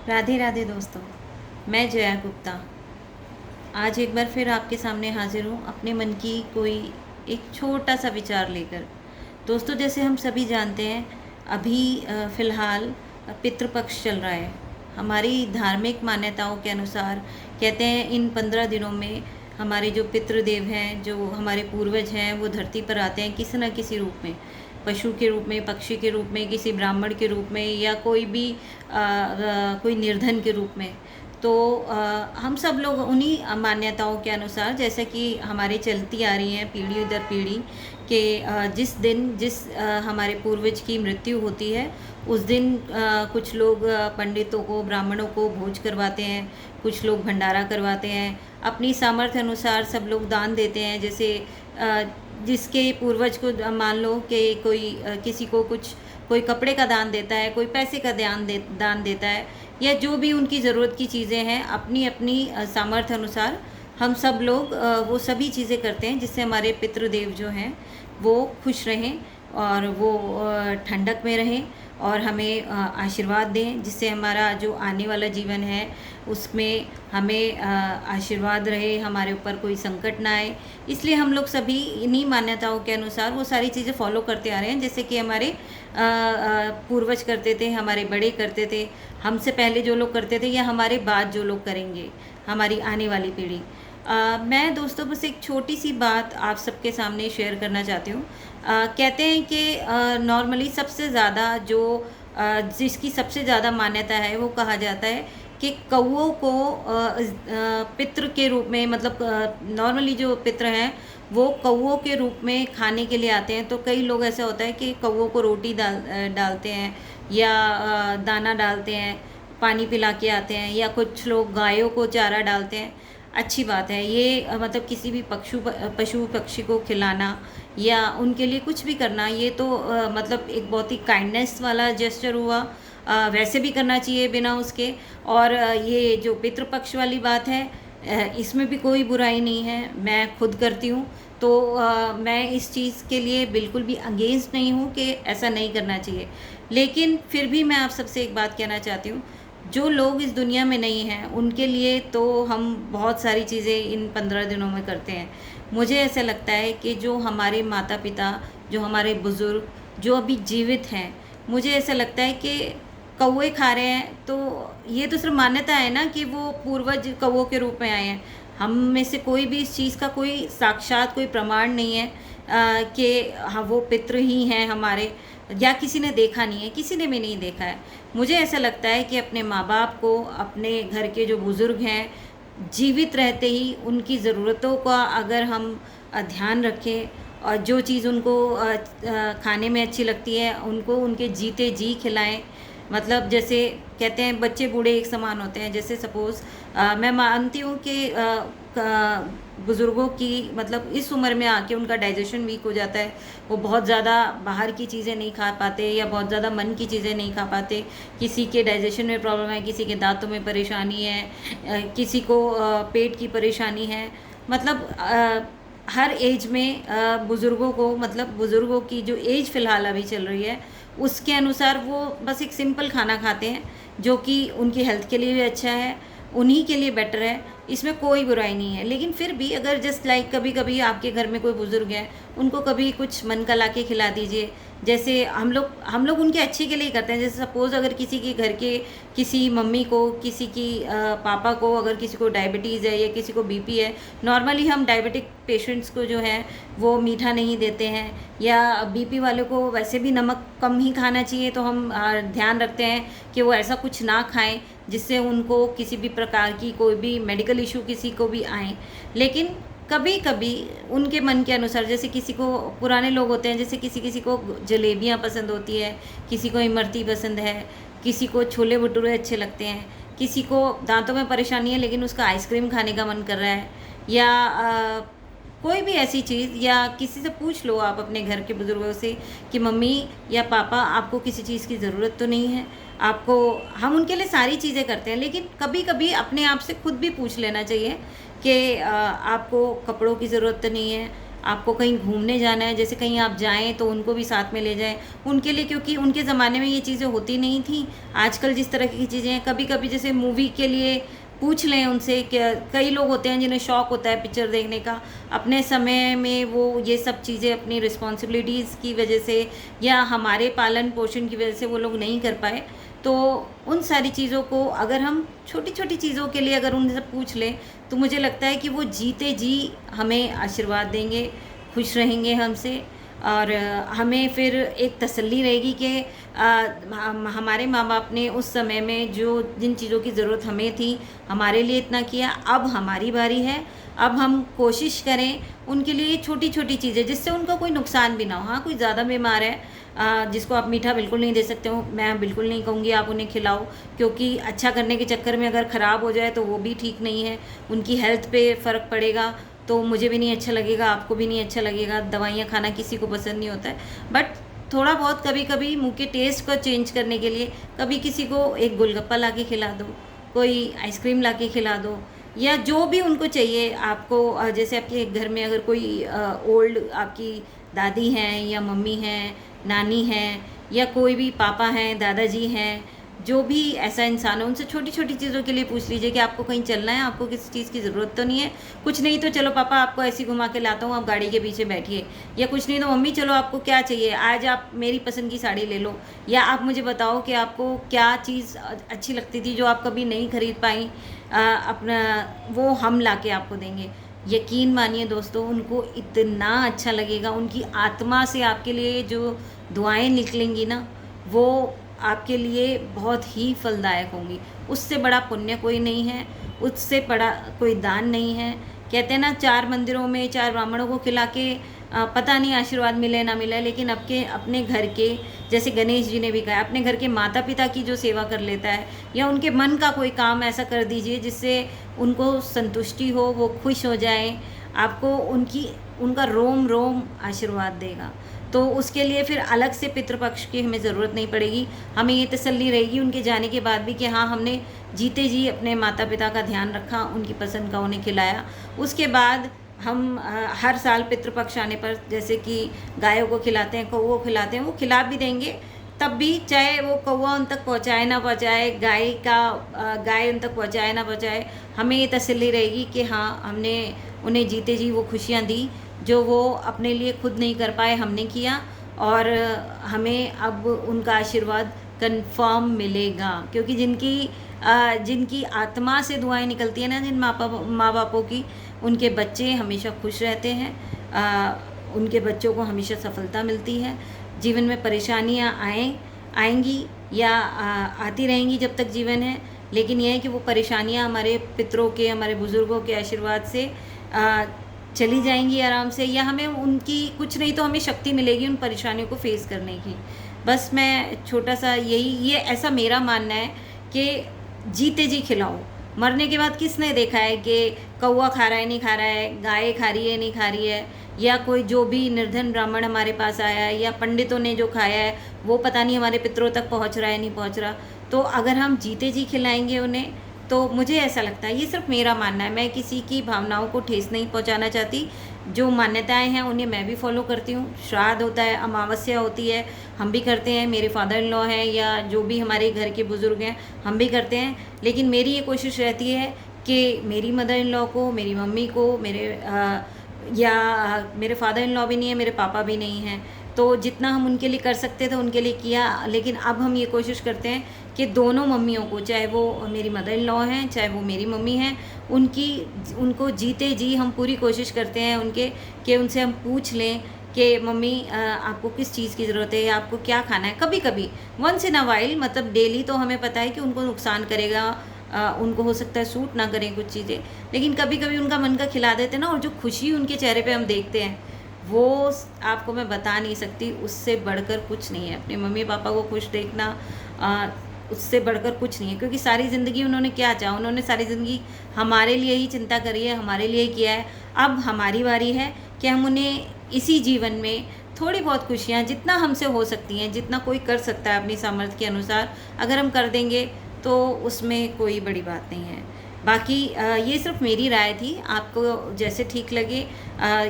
राधे राधे दोस्तों। मैं जया गुप्ता आज एक बार फिर आपके सामने हाजिर हूँ अपने मन की कोई एक छोटा सा विचार लेकर। दोस्तों, जैसे हम सभी जानते हैं, अभी फ़िलहाल पितृपक्ष चल रहा है। हमारी धार्मिक मान्यताओं के अनुसार कहते हैं इन 15 दिनों में हमारे जो पितृदेव हैं, जो हमारे पूर्वज हैं, वो धरती पर आते हैं किसी न किसी रूप में। पशु के रूप में, पक्षी के रूप में, किसी ब्राह्मण के रूप में, या कोई भी कोई निर्धन के रूप में। तो हम सब लोग उन्हीं मान्यताओं के अनुसार, जैसे कि हमारे चलती आ रही हैं पीढ़ी दर पीढ़ी, कि जिस दिन हमारे पूर्वज की मृत्यु होती है, उस दिन कुछ लोग पंडितों को, ब्राह्मणों को भोज करवाते हैं, कुछ लोग भंडारा करवाते हैं। अपनी सामर्थ्य अनुसार सब लोग दान देते हैं। जैसे जिसके पूर्वज को मान लो कि किसी को कुछ कोई कपड़े का दान देता है, कोई पैसे का दान देता है, या जो भी उनकी ज़रूरत की चीज़ें हैं, अपनी अपनी सामर्थ्य अनुसार हम सब लोग वो सभी चीज़ें करते हैं जिससे हमारे पितृदेव जो हैं वो खुश रहें और वो ठंडक में रहें और हमें आशीर्वाद दें, जिससे हमारा जो आने वाला जीवन है उसमें हमें आशीर्वाद रहे, हमारे ऊपर कोई संकट ना आए। इसलिए हम लोग सभी इन्हीं मान्यताओं के अनुसार वो सारी चीज़ें फॉलो करते आ रहे हैं, जैसे कि हमारे पूर्वज करते थे, हमारे बड़े करते थे, हमसे पहले जो लोग करते थे, या हमारे बाद जो लोग करेंगे, हमारी आने वाली पीढ़ी। मैं दोस्तों बस एक छोटी सी बात आप सबके सामने शेयर करना चाहती हूँ। कहते हैं कि नॉर्मली सबसे ज़्यादा जो जिसकी सबसे ज़्यादा मान्यता है, वो कहा जाता है कि कौओं को पितृ के रूप में, मतलब नॉर्मली जो पितृ हैं वो कौओं के रूप में खाने के लिए आते हैं। तो कई लोग ऐसा होता है कि कौओं को रोटी डालते हैं, या दाना डालते हैं, पानी पिला के आते हैं, या कुछ लोग गायों को चारा डालते हैं। अच्छी बात है ये, मतलब किसी भी पशु पक्षी को खिलाना या उनके लिए कुछ भी करना, ये तो मतलब एक बहुत ही काइंडनेस वाला जेस्चर हुआ। वैसे भी करना चाहिए बिना उसके। और ये जो पितृपक्ष वाली बात है, इसमें भी कोई बुराई नहीं है, मैं खुद करती हूँ। तो मैं इस चीज़ के लिए बिल्कुल भी अगेंस्ट नहीं हूँ कि ऐसा नहीं करना चाहिए। लेकिन फिर भी मैं आप सबसे एक बात कहना चाहती हूँ, जो लोग इस दुनिया में नहीं हैं उनके लिए तो हम बहुत सारी चीज़ें इन 15 दिनों में करते हैं। मुझे ऐसा लगता है कि जो हमारे माता पिता, जो हमारे बुज़ुर्ग जो अभी जीवित हैं, मुझे ऐसा लगता है कि कौवे खा रहे हैं, तो ये तो सिर्फ मान्यता है ना कि वो पूर्वज कौवों के रूप में आए हैं। हम में से कोई भी इस चीज़ का कोई साक्षात कोई प्रमाण नहीं है कि हाँ वो पितृ ही हैं हमारे, या किसी ने देखा नहीं है, किसी ने भी नहीं देखा है। मुझे ऐसा लगता है कि अपने माँ बाप को, अपने घर के जो बुज़ुर्ग हैं, जीवित रहते ही उनकी ज़रूरतों का अगर हम ध्यान रखें, और जो चीज़ उनको खाने में अच्छी लगती है उनको उनके जीते जी खिलाएं। मतलब जैसे कहते हैं बच्चे बूढ़े एक समान होते हैं। जैसे सपोज़ मैं मानती हूँ कि बुज़ुर्गों की, मतलब इस उम्र में आके उनका डाइजेशन वीक हो जाता है, वो बहुत ज़्यादा बाहर की चीज़ें नहीं खा पाते, या बहुत ज़्यादा मन की चीज़ें नहीं खा पाते। किसी के डाइजेशन में प्रॉब्लम है, किसी के दांतों में परेशानी है, किसी को पेट की परेशानी है। मतलब हर एज में बुज़ुर्गों को, मतलब बुज़ुर्गों की जो एज फ़िलहाल अभी चल रही है उसके अनुसार वो बस एक सिंपल खाना खाते हैं, जो कि उनकी हेल्थ के लिए भी अच्छा है, उन्हीं के लिए बेटर है, इसमें कोई बुराई नहीं है। लेकिन फिर भी अगर जस्ट लाइक कभी कभी आपके घर में कोई बुज़ुर्ग है, उनको कभी कुछ मन का ला के खिला दीजिए। जैसे हम लोग उनके अच्छे के लिए करते हैं। जैसे सपोज़ अगर किसी के घर के किसी मम्मी को, किसी की पापा को, अगर किसी को डायबिटीज़ है या किसी को बीपी है, नॉर्मली हम डायबिटिक पेशेंट्स को जो है वो मीठा नहीं देते हैं, या बीपी वाले को वैसे भी नमक कम ही खाना चाहिए, तो हम ध्यान रखते हैं कि वो ऐसा कुछ ना खाएं जिससे उनको किसी भी प्रकार की कोई भी मेडिकल इशू किसी को भी आए। लेकिन कभी कभी उनके मन के अनुसार, जैसे किसी को, पुराने लोग होते हैं, जैसे किसी किसी को जलेबियाँ पसंद होती है, किसी को इमरती पसंद है, किसी को छोले भटूरे अच्छे लगते हैं, किसी को दांतों में परेशानी है लेकिन उसका आइसक्रीम खाने का मन कर रहा है, या कोई भी ऐसी चीज़। या किसी से पूछ लो आप अपने घर के बुज़ुर्गों से कि मम्मी या पापा आपको किसी चीज़ की ज़रूरत तो नहीं है आपको। हम उनके लिए सारी चीज़ें करते हैं, लेकिन कभी कभी अपने आप से खुद भी पूछ लेना चाहिए कि आपको कपड़ों की ज़रूरत तो नहीं है, आपको कहीं घूमने जाना है, जैसे कहीं आप जाएं तो उनको भी साथ में ले जाएं उनके लिए, क्योंकि उनके ज़माने में ये चीज़ें होती नहीं थी। आजकल जिस तरह की चीज़ें हैं, कभी कभी जैसे मूवी के लिए पूछ लें उनसे, क्या कई लोग होते हैं जिन्हें शौक़ होता है पिक्चर देखने का, अपने समय में वो ये सब चीज़ें अपनी रिस्पॉन्सिबिलिटीज़ की वजह से या हमारे पालन पोषण की वजह से वो लोग नहीं कर पाए। तो उन सारी चीज़ों को अगर हम छोटी छोटी चीज़ों के लिए अगर उनसे पूछ लें तो मुझे लगता है कि वो जीते जी हमें आशीर्वाद देंगे, खुश रहेंगे हमसे, और हमें फिर एक तसल्ली रहेगी कि हमारे माँ बाप ने उस समय में जो जिन चीज़ों की ज़रूरत हमें थी हमारे लिए इतना किया, अब हमारी बारी है, अब हम कोशिश करें उनके लिए छोटी छोटी चीज़ें जिससे उनका कोई नुकसान भी ना हो। हाँ, कोई ज़्यादा बीमार है जिसको आप मीठा बिल्कुल नहीं दे सकते हो, मैं बिल्कुल नहीं कहूँगी आप उन्हें खिलाओ, क्योंकि अच्छा करने के चक्कर में अगर ख़राब हो जाए तो वो भी ठीक नहीं है, उनकी हेल्थ पे फ़र्क पड़ेगा, तो मुझे भी नहीं अच्छा लगेगा, आपको भी नहीं अच्छा लगेगा। दवाइयाँ खाना किसी को पसंद नहीं होता है, बट थोड़ा बहुत कभी कभी मुँह के टेस्ट को चेंज करने के लिए कभी किसी को एक गोलगप्पा ला के खिला दो, कोई आइसक्रीम ला के खिला दो, या जो भी उनको चाहिए आपको। जैसे आपके घर में अगर कोई ओल्ड आपकी दादी हैं या मम्मी हैं, नानी हैं, या कोई भी पापा हैं, दादाजी हैं, जो भी ऐसा इंसान है, उनसे छोटी छोटी चीज़ों के लिए पूछ लीजिए कि आपको कहीं चलना है, आपको किसी चीज़ की ज़रूरत तो नहीं है, कुछ नहीं तो चलो पापा आपको ऐसी घुमा के लाता हूँ, आप गाड़ी के पीछे बैठिए, या कुछ नहीं तो मम्मी चलो आपको क्या चाहिए, आज आप मेरी पसंद की साड़ी ले लो, या आप मुझे बताओ कि आपको क्या चीज़ अच्छी लगती थी जो आप कभी नहीं खरीद पाई, अपना वो हम ला के आपको देंगे। यकीन मानिए दोस्तों, उनको इतना अच्छा लगेगा, उनकी आत्मा से आपके लिए जो दुआएं निकलेंगी ना, वो आपके लिए बहुत ही फलदायक होंगी। उससे बड़ा पुण्य कोई नहीं है, उससे बड़ा कोई दान नहीं है। कहते हैं ना, 4 मंदिरों में 4 ब्राह्मणों को खिला के पता नहीं आशीर्वाद मिले ना मिले, लेकिन अपने घर के, जैसे गणेश जी ने भी कहा, अपने घर के माता पिता की जो सेवा कर लेता है, या उनके मन का कोई काम ऐसा कर दीजिए जिससे उनको संतुष्टि हो, वो खुश हो जाए, आपको उनका रोम रोम आशीर्वाद देगा। तो उसके लिए फिर अलग से पितृपक्ष की हमें ज़रूरत नहीं पड़ेगी। हमें ये तसल्ली रहेगी उनके जाने के बाद भी कि हाँ, हमने जीते जी अपने माता पिता का ध्यान रखा, उनकी पसंद का उन्हें खिलाया। उसके बाद हम हर साल पितृपक्ष आने पर, जैसे कि गायों को खिलाते हैं, कौवों को खिलाते हैं, वो खिला भी देंगे, तब भी चाहे वो कौवा उन तक पहुँचाए ना पहुँचाए, गाय उन तक पहुँचाए ना पहुँचाए, हमें ये तसल्ली रहेगी कि हाँ, हमने उन्हें जीते जी वो खुशियाँ दी जो वो अपने लिए खुद नहीं कर पाए, हमने किया, और हमें अब उनका आशीर्वाद कंफर्म मिलेगा। क्योंकि जिनकी आत्मा से दुआएं निकलती हैं ना, जिन माँ बापों की, उनके बच्चे हमेशा खुश रहते हैं, उनके बच्चों को हमेशा सफलता मिलती है। जीवन में परेशानियाँ आएंगी या आती रहेंगी जब तक जीवन है, लेकिन यह है कि वो परेशानियाँ हमारे पितरों के, हमारे बुज़ुर्गों के आशीर्वाद से चली जाएंगी आराम से, या हमें उनकी कुछ नहीं तो हमें शक्ति मिलेगी उन परेशानियों को फेस करने की। बस मैं छोटा सा ये ऐसा मेरा मानना है कि जीते जी खिलाओ। मरने के बाद किसने देखा है कि कौवा खा रहा है नहीं खा रहा है, गाय खा रही है नहीं खा रही है, या कोई जो भी निर्धन ब्राह्मण हमारे पास आया है, या पंडितों ने जो खाया है वो पता नहीं हमारे पितरों तक पहुंच रहा है नहीं पहुंच रहा। तो अगर हम जीते जी खिलाएंगे उन्हें, तो मुझे ऐसा लगता है, ये सिर्फ मेरा मानना है, मैं किसी की भावनाओं को ठेस नहीं पहुंचाना चाहती। जो मान्यताएं हैं उन्हें मैं भी फॉलो करती हूँ। श्राद्ध होता है, अमावस्या होती है, हम भी करते हैं, मेरे फादर इन लॉ हैं या जो भी हमारे घर के बुज़ुर्ग हैं हम भी करते हैं। लेकिन मेरी ये कोशिश रहती है कि मेरी मदर इन लॉ को, मेरी मम्मी को, मेरे फादर इन लॉ भी नहीं है, मेरे पापा भी नहीं हैं, तो जितना हम उनके लिए कर सकते थे उनके लिए किया। लेकिन अब हम ये कोशिश करते हैं कि दोनों मम्मियों को, चाहे वो मेरी मदर इन लॉ हैं चाहे वो मेरी मम्मी हैं, उनको जीते जी हम पूरी कोशिश करते हैं कि उनसे हम पूछ लें कि मम्मी आपको किस चीज़ की ज़रूरत है, या आपको क्या खाना है। कभी कभी वंस इन अ वाइल, मतलब डेली तो हमें पता है कि उनको नुकसान करेगा, उनको हो सकता है सूट ना करें कुछ चीज़ें, लेकिन कभी कभी उनका मन का खिला देते हैं ना, और जो खुशी उनके चेहरे पे हम देखते हैं वो आपको मैं बता नहीं सकती, उससे बढ़कर कुछ नहीं है। अपने मम्मी पापा को खुश देखना उससे बढ़कर कुछ नहीं है, क्योंकि सारी ज़िंदगी उन्होंने क्या चाहा, उन्होंने सारी ज़िंदगी हमारे लिए ही चिंता करी है, हमारे लिए किया है। अब हमारी बारी है कि हम उन्हें इसी जीवन में थोड़ी बहुत खुशियाँ जितना हमसे हो सकती हैं, जितना कोई कर सकता है अपनी सामर्थ्य के अनुसार, अगर हम कर देंगे तो उसमें कोई बड़ी बात नहीं है। बाकी ये सिर्फ मेरी राय थी, आपको जैसे ठीक लगे,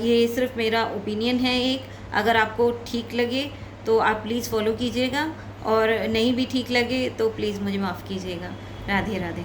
ये सिर्फ मेरा ओपिनियन है एक। अगर आपको ठीक लगे तो आप प्लीज़ फॉलो कीजिएगा, और नहीं भी ठीक लगे तो प्लीज़ मुझे माफ़ कीजिएगा। राधे राधे।